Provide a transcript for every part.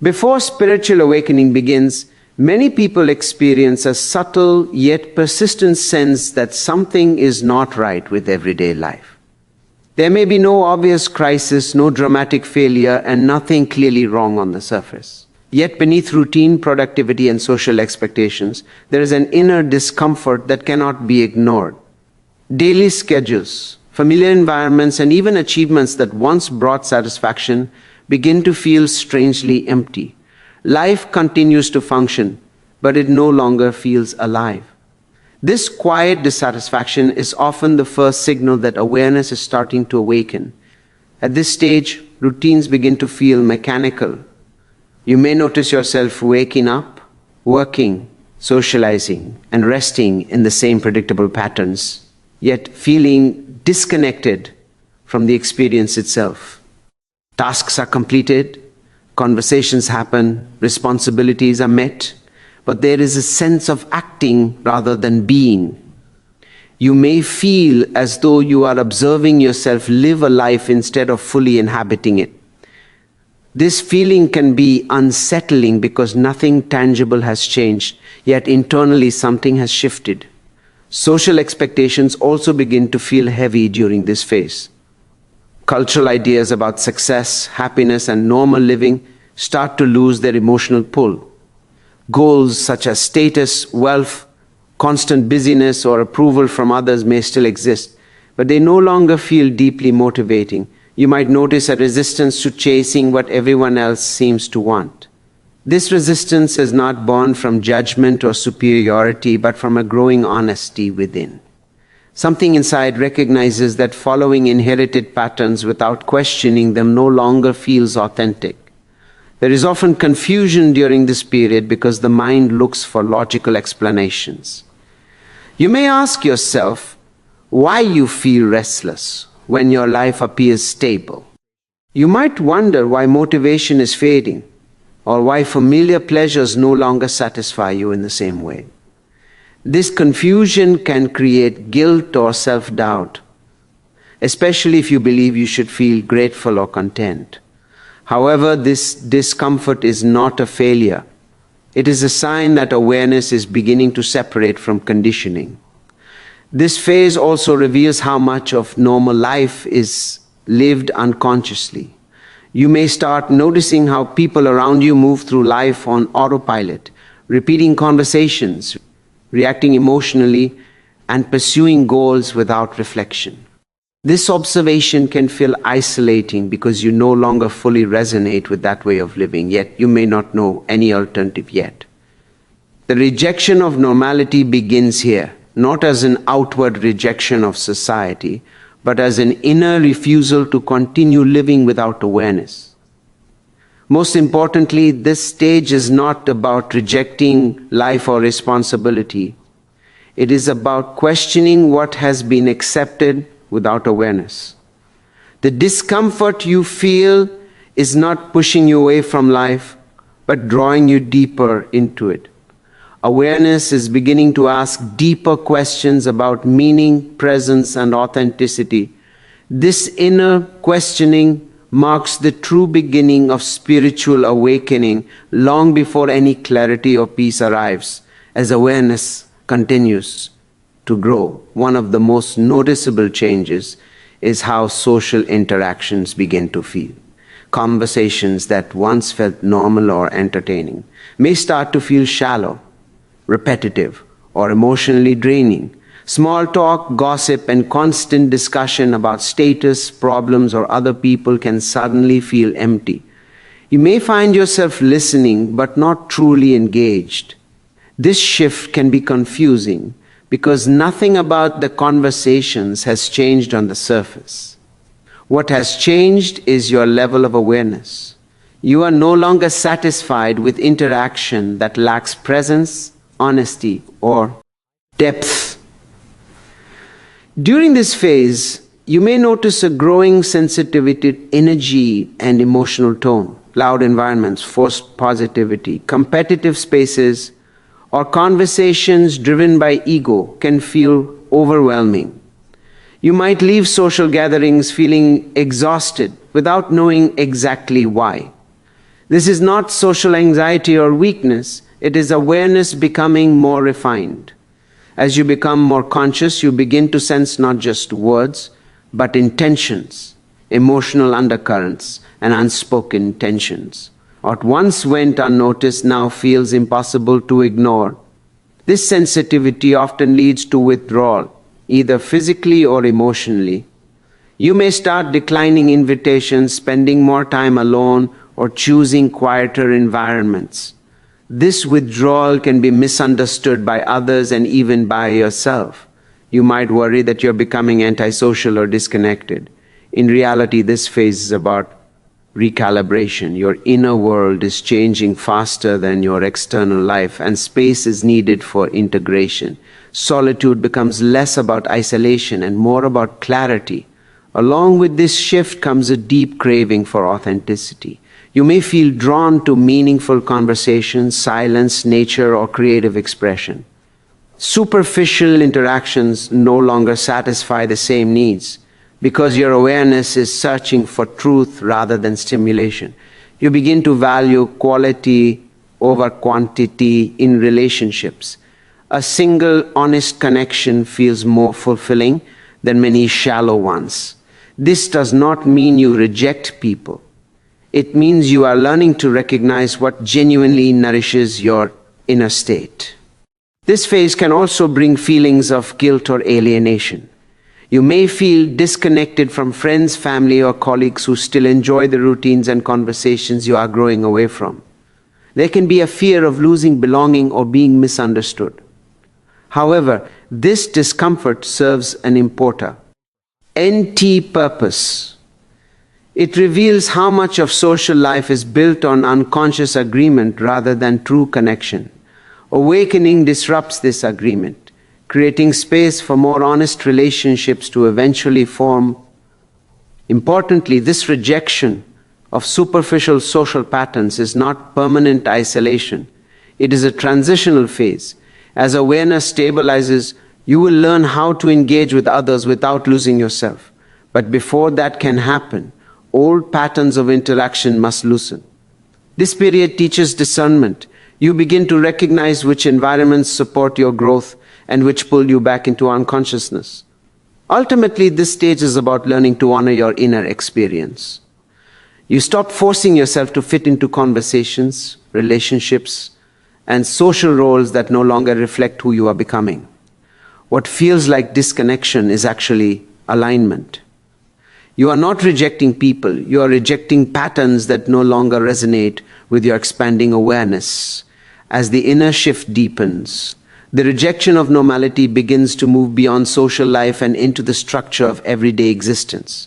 Before spiritual awakening begins, many people experience a subtle yet persistent sense that something is not right with everyday life. There may be no obvious crisis, no dramatic failure, and nothing clearly wrong on the surface. Yet beneath routine, productivity, and social expectations, there is an inner discomfort that cannot be ignored. Daily schedules, familiar environments, and even achievements that once brought satisfaction begin to feel strangely empty. Life continues to function, but it no longer feels alive. This quiet dissatisfaction is often the first signal that awareness is starting to awaken. At this stage, routines begin to feel mechanical. You may notice yourself waking up, working, socializing, and resting in the same predictable patterns, yet feeling disconnected from the experience itself. Tasks are completed, conversations happen, responsibilities are met, but there is a sense of acting rather than being. You may feel as though you are observing yourself live a life instead of fully inhabiting it. This feeling can be unsettling because nothing tangible has changed, yet internally something has shifted. Social expectations also begin to feel heavy during this phase. Cultural ideas about success, happiness, and normal living start to lose their emotional pull. Goals such as status, wealth, constant busyness, or approval from others may still exist, but they no longer feel deeply motivating. You might notice a resistance to chasing what everyone else seems to want. This resistance is not born from judgment or superiority, but from a growing honesty within. Something inside recognizes that following inherited patterns without questioning them no longer feels authentic. There is often confusion during this period because the mind looks for logical explanations. You may ask yourself why you feel restless when your life appears stable. You might wonder why motivation is fading, or why familiar pleasures no longer satisfy you in the same way. This confusion can create guilt or self-doubt, especially if you believe you should feel grateful or content. However, this discomfort is not a failure. It is a sign that awareness is beginning to separate from conditioning. This phase also reveals how much of normal life is lived unconsciously. You may start noticing how people around you move through life on autopilot, repeating conversations, reacting emotionally, and pursuing goals without reflection. This observation can feel isolating because you no longer fully resonate with that way of living, yet you may not know any alternative yet. The rejection of normality begins here, not as an outward rejection of society, but as an inner refusal to continue living without awareness. Most importantly, this stage is not about rejecting life or responsibility. It is about questioning what has been accepted without awareness. The discomfort you feel is not pushing you away from life, but drawing you deeper into it. Awareness is beginning to ask deeper questions about meaning, presence, and authenticity. This inner questioning marks the true beginning of spiritual awakening long before any clarity or peace arrives. As awareness continues to grow, one of the most noticeable changes is how social interactions begin to feel. Conversations that once felt normal or entertaining may start to feel shallow, repetitive, or emotionally draining. Small talk, gossip, and constant discussion about status, problems, or other people can suddenly feel empty. You may find yourself listening but not truly engaged. This shift can be confusing because nothing about the conversations has changed on the surface. What has changed is your level of awareness. You are no longer satisfied with interaction that lacks presence, honesty, or depth. During this phase, you may notice a growing sensitivity to energy and emotional tone. Loud environments, forced positivity, competitive spaces, or conversations driven by ego can feel overwhelming. You might leave social gatherings feeling exhausted without knowing exactly why. This is not social anxiety or weakness. It is awareness becoming more refined. As you become more conscious, you begin to sense not just words, but intentions, emotional undercurrents, and unspoken tensions. What once went unnoticed now feels impossible to ignore. This sensitivity often leads to withdrawal, either physically or emotionally. You may start declining invitations, spending more time alone, or choosing quieter environments. This withdrawal can be misunderstood by others and even by yourself. You might worry that you're becoming antisocial or disconnected. In reality, this phase is about recalibration. Your inner world is changing faster than your external life, and space is needed for integration. Solitude becomes less about isolation and more about clarity. Along with this shift comes a deep craving for authenticity. You may feel drawn to meaningful conversations, silence, nature, or creative expression. Superficial interactions no longer satisfy the same needs because your awareness is searching for truth rather than stimulation. You begin to value quality over quantity in relationships. A single honest connection feels more fulfilling than many shallow ones. This does not mean you reject people. It means you are learning to recognize what genuinely nourishes your inner state. This phase can also bring feelings of guilt or alienation. You may feel disconnected from friends, family, or colleagues who still enjoy the routines and conversations you are growing away from. There can be a fear of losing belonging or being misunderstood. However, this discomfort serves an important purpose. It reveals how much of social life is built on unconscious agreement rather than true connection. Awakening disrupts this agreement, creating space for more honest relationships to eventually form. Importantly, this rejection of superficial social patterns is not permanent isolation. It is a transitional phase. As awareness stabilizes, you will learn how to engage with others without losing yourself. But before that can happen, old patterns of interaction must loosen. This period teaches discernment. You begin to recognize which environments support your growth and which pull you back into unconsciousness. Ultimately, this stage is about learning to honor your inner experience. You stop forcing yourself to fit into conversations, relationships, and social roles that no longer reflect who you are becoming. What feels like disconnection is actually alignment. You are not rejecting people, you are rejecting patterns that no longer resonate with your expanding awareness. As the inner shift deepens, the rejection of normality begins to move beyond social life and into the structure of everyday existence.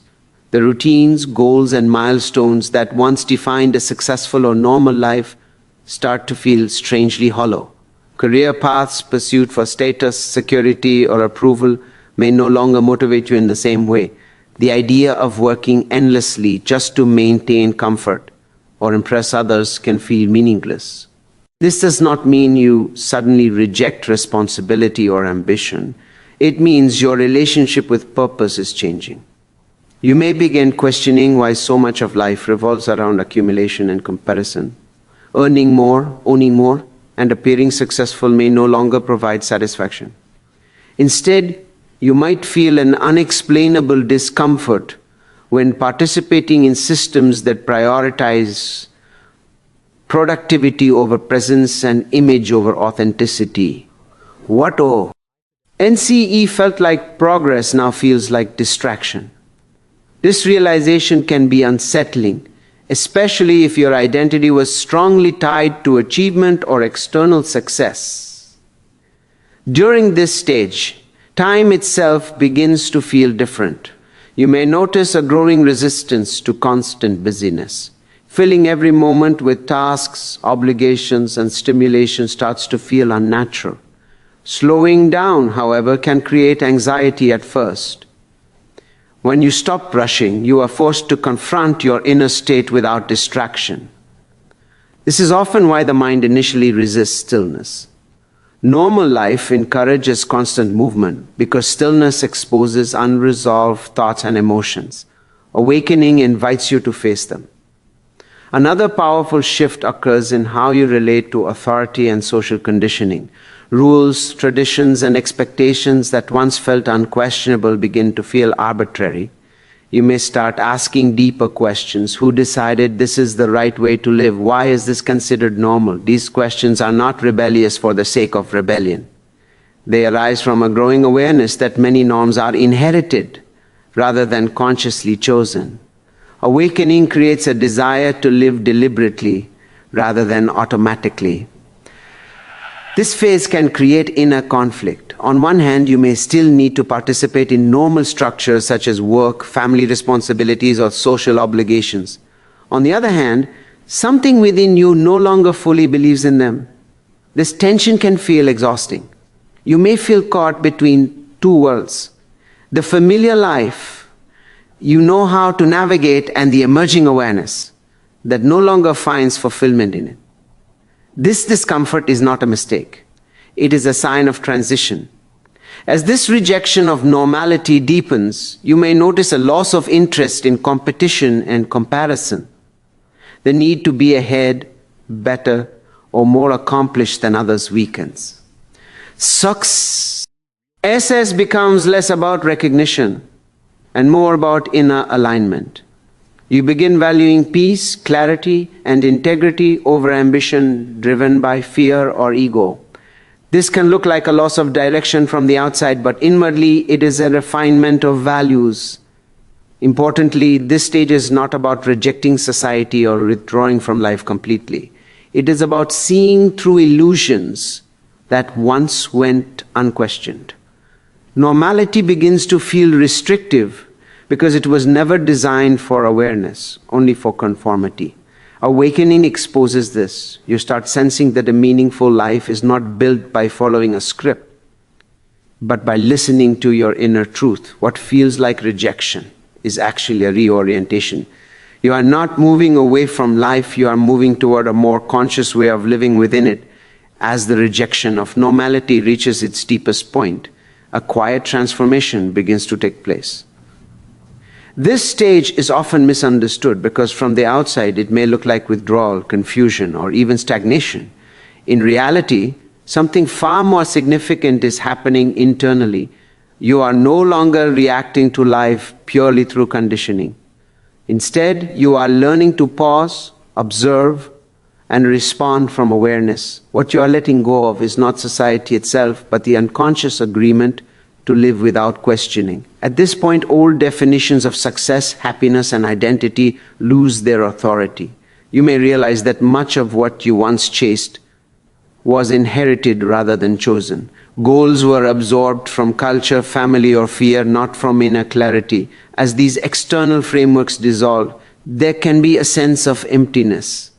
The routines, goals, and milestones that once defined a successful or normal life start to feel strangely hollow. Career paths pursued for status, security, or approval may no longer motivate you in the same way. The idea of working endlessly just to maintain comfort or impress others can feel meaningless. This does not mean you suddenly reject responsibility or ambition. It means your relationship with purpose is changing. You may begin questioning why so much of life revolves around accumulation and comparison. Earning more, owning more, and appearing successful may no longer provide satisfaction. Instead, you might feel an unexplainable discomfort when participating in systems that prioritize productivity over presence and image over authenticity. What oh? NCE felt like progress now feels like distraction. This realization can be unsettling, especially if your identity was strongly tied to achievement or external success. During this stage, time itself begins to feel different. You may notice a growing resistance to constant busyness. Filling every moment with tasks, obligations, and stimulation starts to feel unnatural. Slowing down, however, can create anxiety at first. When you stop rushing, you are forced to confront your inner state without distraction. This is often why the mind initially resists stillness. Normal life encourages constant movement because stillness exposes unresolved thoughts and emotions. Awakening invites you to face them. Another powerful shift occurs in how you relate to authority and social conditioning. Rules, traditions, and expectations that once felt unquestionable begin to feel arbitrary. You may start asking deeper questions. Who decided this is the right way to live? Why is this considered normal? These questions are not rebellious for the sake of rebellion. They arise from a growing awareness that many norms are inherited rather than consciously chosen. Awakening creates a desire to live deliberately rather than automatically. This phase can create inner conflict. On one hand, you may still need to participate in normal structures such as work, family responsibilities, or social obligations. On the other hand, something within you no longer fully believes in them. This tension can feel exhausting. You may feel caught between two worlds. The familiar life you know how to navigate, and the emerging awareness that no longer finds fulfillment in it. This discomfort is not a mistake. It is a sign of transition. As this rejection of normality deepens, you may notice a loss of interest in competition and comparison. The need to be ahead, better, or more accomplished than others weakens. Success becomes less about recognition and more about inner alignment. You begin valuing peace, clarity, and integrity over ambition driven by fear or ego. This can look like a loss of direction from the outside, but inwardly it is a refinement of values. Importantly, this stage is not about rejecting society or withdrawing from life completely. It is about seeing through illusions that once went unquestioned. Normality begins to feel restrictive because it was never designed for awareness, only for conformity. Awakening exposes this. You start sensing that a meaningful life is not built by following a script, but by listening to your inner truth. What feels like rejection is actually a reorientation. You are not moving away from life, you are moving toward a more conscious way of living within it. As the rejection of normality reaches its deepest point, a quiet transformation begins to take place. This stage is often misunderstood because from the outside it may look like withdrawal, confusion, or even stagnation. In reality, something far more significant is happening internally. You are no longer reacting to life purely through conditioning. Instead, you are learning to pause, observe, and respond from awareness. What you are letting go of is not society itself, but the unconscious agreement to live without questioning. At this point, old definitions of success, happiness, and identity lose their authority. You may realize that much of what you once chased was inherited rather than chosen. Goals were absorbed from culture, family, or fear, not from inner clarity. As these external frameworks dissolve, there can be a sense of emptiness.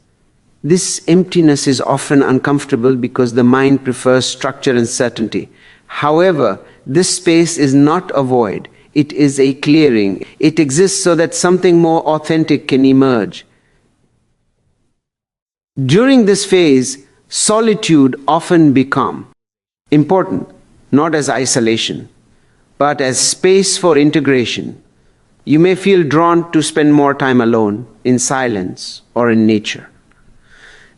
This emptiness is often uncomfortable because the mind prefers structure and certainty. However, this space is not a void. It is a clearing. It exists so that something more authentic can emerge. During this phase, solitude often becomes important, not as isolation, but as space for integration. You may feel drawn to spend more time alone, in silence, or in nature.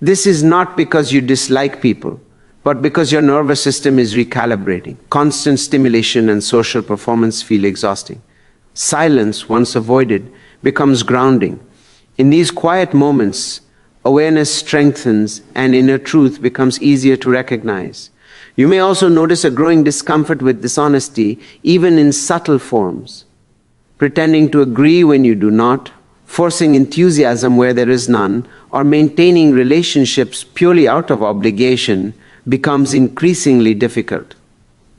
This is not because you dislike people, but because your nervous system is recalibrating. Constant stimulation and social performance feel exhausting. Silence, once avoided, becomes grounding. In these quiet moments, awareness strengthens and inner truth becomes easier to recognize. You may also notice a growing discomfort with dishonesty, even in subtle forms. Pretending to agree when you do not, forcing enthusiasm where there is none, or maintaining relationships purely out of obligation becomes increasingly difficult.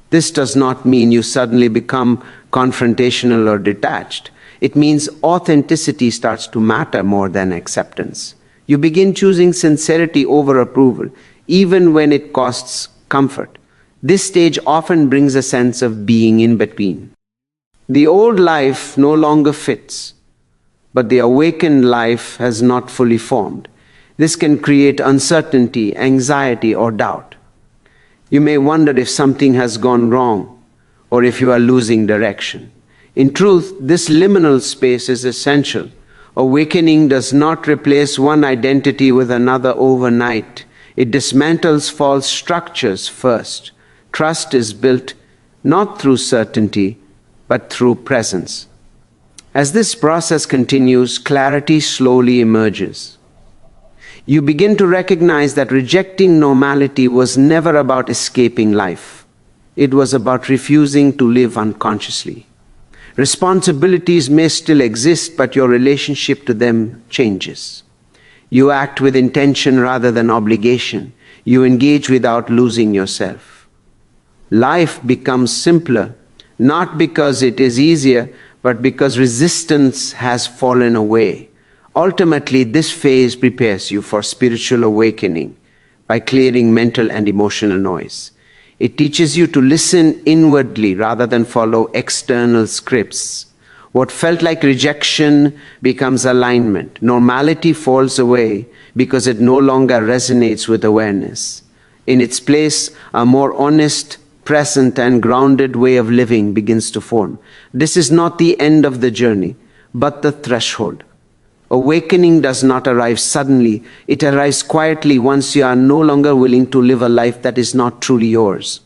This does not mean you suddenly become confrontational or detached. It means authenticity starts to matter more than acceptance. You begin choosing sincerity over approval, even when it costs comfort. This stage often brings a sense of being in between. The old life no longer fits, but the awakened life has not fully formed. This can create uncertainty, anxiety, or doubt. You may wonder if something has gone wrong, or if you are losing direction. In truth, this liminal space is essential. Awakening does not replace one identity with another overnight. It dismantles false structures first. Trust is built not through certainty, but through presence. As this process continues, clarity slowly emerges. You begin to recognize that rejecting normality was never about escaping life. It was about refusing to live unconsciously. Responsibilities may still exist, but your relationship to them changes. You act with intention rather than obligation. You engage without losing yourself. Life becomes simpler, not because it is easier, but because resistance has fallen away. Ultimately, this phase prepares you for spiritual awakening by clearing mental and emotional noise. It teaches you to listen inwardly rather than follow external scripts. What felt like rejection becomes alignment. Normality falls away because it no longer resonates with awareness. In its place, a more honest, present, and grounded way of living begins to form. This is not the end of the journey, but the threshold. Awakening does not arrive suddenly. It arrives quietly once you are no longer willing to live a life that is not truly yours.